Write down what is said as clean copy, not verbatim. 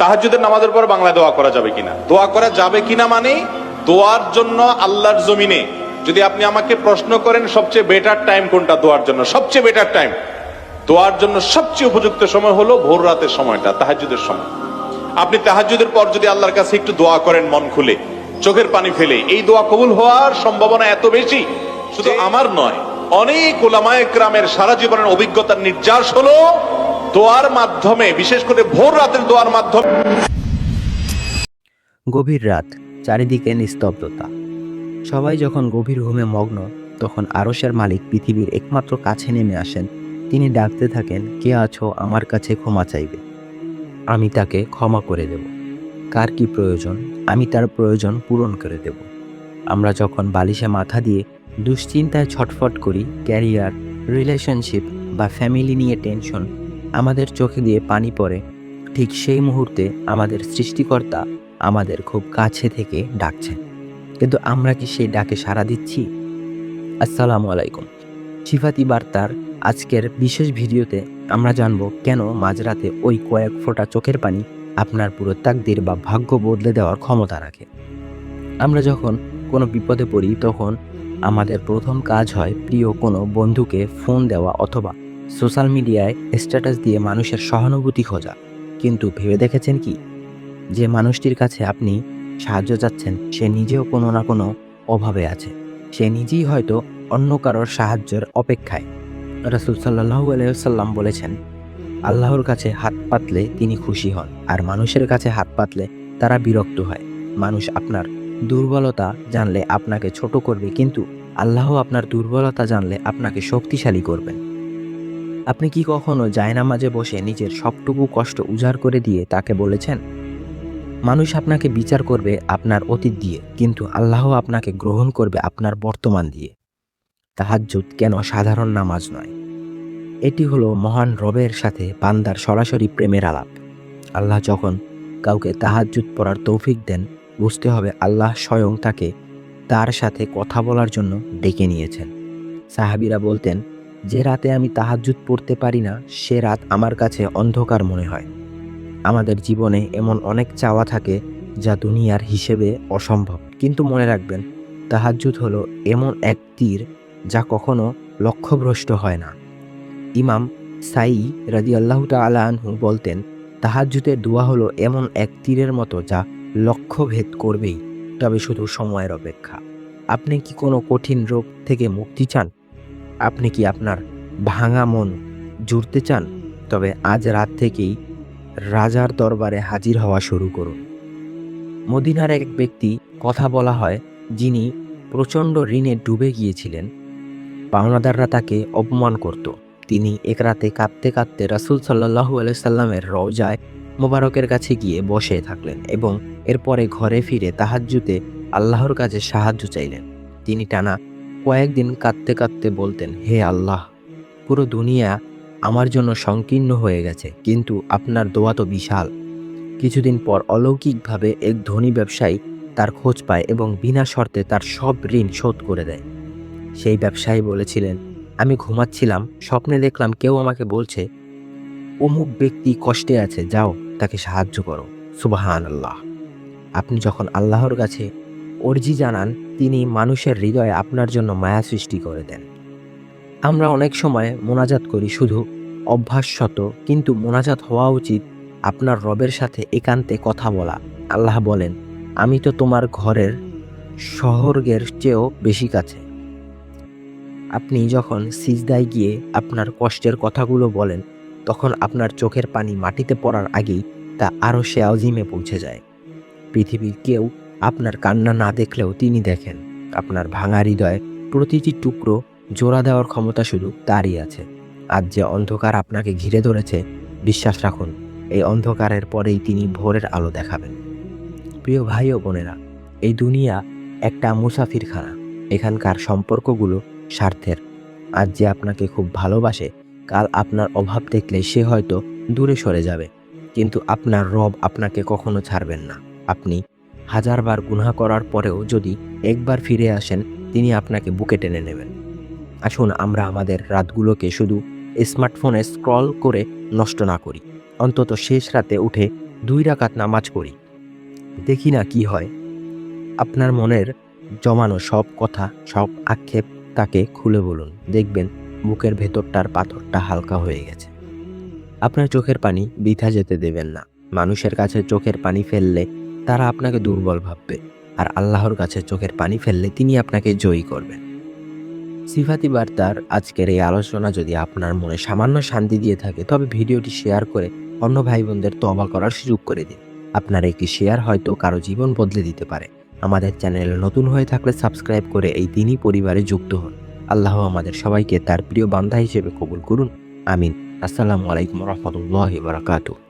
তাহাজ্জুদের নামাজের পর বাংলায় দোয়া করা যাবে কিনা? দোয়া করা যাবে কিনা মানে দোয়ার জন্য আল্লাহর জমিনে যদি আপনি আমাকে প্রশ্ন করেন সবচেয়ে বেটার টাইম কোনটা দোয়ার জন্য, সবচেয়ে বেটার টাইম দোয়ার জন্য সবচেয়ে উপযুক্ত সময় হলো ভোর রাতের সময়টা, তাহাজ্জুদের সময়। আপনি তাহাজ্জুদের পর যদি আল্লাহর কাছে একটু দোয়া করেন মন খুলে, চোখের পানি ফেলে, এই দোয়া কবুল হওয়ার সম্ভাবনা এত বেশি। শুধু আমার নয়, অনেক উলামায়ে কেরামের সারা জীবনের অভিজ্ঞতার নির্যাস হলো দোয়ার মাধ্যমে, বিশেষ করে ভোর রাতের দোয়ার মাধ্যমে। গভীর রাত, চারিদিকে নিস্তব্ধতা। সবাই যখন গভীর ঘুমে মগ্ন, তখন আরশের মালিক পৃথিবীর একমাত্র কাছে নেমে আসেন। তিনি ডাকতে থাকেন, কে আছো আমার কাছে ক্ষমা চাইবে, আমি তাকে ক্ষমা করে দেব। কার কি প্রয়োজন, আমি তার প্রয়োজন পূরণ করে দেব। আমরা যখন বালিশে মাথা দিয়ে দুশ্চিন্তায় ছটফট করি, ক্যারিয়ার, রিলেশনশিপ বা ফ্যামিলি নিয়ে টেনশন আমাদের চোখে দিয়ে পানি পড়ে, ঠিক সেই মুহূর্তে আমাদের সৃষ্টিকর্তা আমাদের খুব কাছে থেকে ডাকছেন। কিন্তু আমরা কি সেই ডাকে সাড়া দিচ্ছি? আসসালামু আলাইকুম। শিফাতি বার্তার আজকের বিশেষ ভিডিওতে আমরা জানব কেন মাঝরাতে ওই কয়েক ফোঁটা চোখের পানি আপনার পুরো তাকদীর বা ভাগ্য বদলে দেওয়ার ক্ষমতা রাখে। আমরা যখন কোনো বিপদে পড়ি তখন আমাদের প্রথম কাজ হয় প্রিয় কোনো বন্ধুকে ফোন দেওয়া অথবা সোশ্যাল মিডিয়ায় স্ট্যাটাস দিয়ে মানুষের সহানুভূতি খোঁজা। কিন্তু ভেবে দেখেছেন কি, যে মানুষটির কাছে আপনি সাহায্য চাচ্ছেন সে নিজেও কোনো না কোনো অভাবে আছে। সে নিজেই হয়তো অন্য কারোর সাহায্যের অপেক্ষায়। রাসূল সাল্লাল্লাহু আলাইহি ওয়াসাল্লাম বলেছেন, আল্লাহর কাছে হাত পাতলে তিনি খুশি হন, আর মানুষের কাছে হাত পাতলে তারা বিরক্ত হয়। মানুষ আপনার দুর্বলতা জানলে আপনাকে ছোট করবে, কিন্তু আল্লাহ আপনার দুর্বলতা জানলে আপনাকে শক্তিশালী করবেন। আপনি কি কখনো জায়নামাজে বসে নিজের সবটুকু কষ্ট উজাড় করে দিয়ে তাকে বলেছেন, মানুষ আপনাকে বিচার করবে আপনার অতীত দিয়ে, কিন্তু আল্লাহ আপনাকে গ্রহণ করবে আপনার বর্তমান দিয়ে। তাহাজ্জুদ কেন সাধারণ নামাজ নয়? এটি হলো মহান রবের সাথে বান্দার সরাসরি প্রেমের আলাপ। আল্লাহ যখন কাউকে তাহাজ্জুদ পড়ার তৌফিক দেন, বুঝতে হবে আল্লাহ স্বয়ং তাকে তার সাথে কথা বলার জন্য ডেকে নিয়েছেন। সাহাবীরা বলতেন, যে রাতে আমি তাহাজ্জুদ পড়তে পারি না সে রাত আমার কাছে অন্ধকার মনে হয়। আমাদের জীবনে এমন অনেক চাওয়া থাকে যা দুনিয়ার হিসেবে অসম্ভব, কিন্তু মনে রাখবেন তাহাজ্জুদ হলো এমন এক তীর যা কখনো লক্ষ্যভ্রষ্ট হয় না। ইমাম সাঈ রাদিয়াল্লাহু তাআলা আনহু বলতেন, তাহাজ্জুদের দোয়া হলো এমন এক তীরের মতো যা লক্ষ্যভেদ করবেই, তবে শুধু সময়ের অপেক্ষা। আপনি কি কোনো কঠিন রোগ থেকে মুক্তি চান? আপনি কি আপনার ভাঙা মন জুড়তে চান? তবে আজ রাত থেকেই রাজার দরবারে হাজির হওয়া শুরু করুন। মদিনার এক ব্যক্তি কথা বলা হয়, যিনি প্রচণ্ড ঋণে ডুবে গিয়েছিলেন। পাওনাদাররা তাকে অপমান করত। তিনি এক রাতে কাঁদতে কাঁদতে রাসূল সাল্লাল্লাহু আলাইহি সাল্লামের রওজায় মোবারকের কাছে গিয়ে বসে থাকলেন এবং এরপরে ঘরে ফিরে তাহাজ্জুদে আল্লাহর কাছে সাহায্য চাইলেন। তিনি টানা কয়েকদিন কাঁদতে কাঁদতে বলতেন, হে আল্লাহ, পুরো দুনিয়া আমার জন্য সংকীর্ণ হয়ে গেছে, কিন্তু আপনার দোয়া তো বিশাল। কিছুদিন পর অলৌকিকভাবে এক ধনী ব্যবসায়ী তার খোঁজ পায় এবং বিনা শর্তে তার সব ঋণ শোধ করে দেয়। সেই ব্যবসায়ী বলেছিলেন, আমি ঘুমাচ্ছিলাম, স্বপ্নে দেখলাম কেউ আমাকে বলছে, অমুক ব্যক্তি কষ্টে আছে, যাও তাকে সাহায্য করো। সুবহানাল্লাহ। আপনি যখন আল্লাহর কাছে অর্জি জানান, তিনি মানুষের হৃদয়ে আপনার জন্য মায়া সৃষ্টি করে দেন। আমরা অনেক সময় মোনাজাত করি শুধু অভ্যাসশত, কিন্তু মোনাজাত হওয়া উচিত আপনার রবের সাথে একান্তে কথা বলা। আল্লাহ বলেন, আমি তো তোমার ঘরের স্বর্গের চেয়েও বেশি কাছে। আপনি যখন সিজদায় গিয়ে আপনার কষ্টের কথাগুলো বলেন, তখন আপনার চোখের পানি মাটিতে পড়ার আগেই তা আরশে আজিমে পৌঁছে যায়। পৃথিবীর কেউ আপনার কান্না না দেখলেও তিনি দেখেন। আপনার ভাঙা হৃদয়ে প্রতিটি টুকরো জোড়া দেওয়ার ক্ষমতা শুধু তারই আছে। আজ যে অন্ধকার আপনাকে ঘিরে ধরেছে, বিশ্বাস রাখুন এই অন্ধকারের পরেই তিনি ভোরের আলো দেখাবেন। প্রিয় ভাই ও বোনেরা, এই দুনিয়া একটা মুসাফিরখানা। এখানকার সম্পর্কগুলো স্বার্থের। আজ যে আপনাকে খুব ভালোবাসে, কাল আপনার অভাব দেখলে সে হয়তো দূরে সরে যাবে, কিন্তু আপনার রব আপনাকে কখনো ছাড়বেন না। আপনি হাজারবার গুনাহ করার পরেও যদি একবার ফিরে আসেন, তিনি আপনাকে বুকে টেনে নেবেন। আসুন আমরা আমাদের রাতগুলোকে শুধু স্মার্টফোনে স্ক্রল করে নষ্ট না করি। অন্তত শেষ রাতে উঠে 2 রাকাত নামাজ পড়ি, দেখি না কি হয়। আপনার মনের জমানো সব কথা, সব আক্ষেপ তাকে খুলে বলুন, দেখবেন বুকের ভেতরটার পাথরটা হালকা হয়ে গেছে। আপনার চোখের পানি বৃথা যেতে দেবেন না। মানুষের কাছে চোখের পানি ফেললে তারা আপনাকে দুর্বল ভাববে, আর আল্লাহর কাছে চোখের পানি ফেললে তিনি আপনাকে জয়ী করবেন। সিফাতি বার্তার আজকের এই আলোচনা যদি আপনার মনে সামান্য শান্তি দিয়ে থাকে, তবে ভিডিওটি শেয়ার করে অন্য ভাই বোনদের তওবা করার সুযোগ করে দিন। আপনার একটি শেয়ার হয়তো কারো জীবন বদলে দিতে পারে। আমাদের চ্যানেলে নতুন হয়ে থাকলে সাবস্ক্রাইব করে এই দিনই পরিবারে যুক্ত হন। আল্লাহ আমাদের সবাইকে তার প্রিয় বান্দা হিসেবে কবুল করুন। আমিন। আসসালামু আলাইকুম রহমতুল্লাহি ওয়া বারাকাতুহু।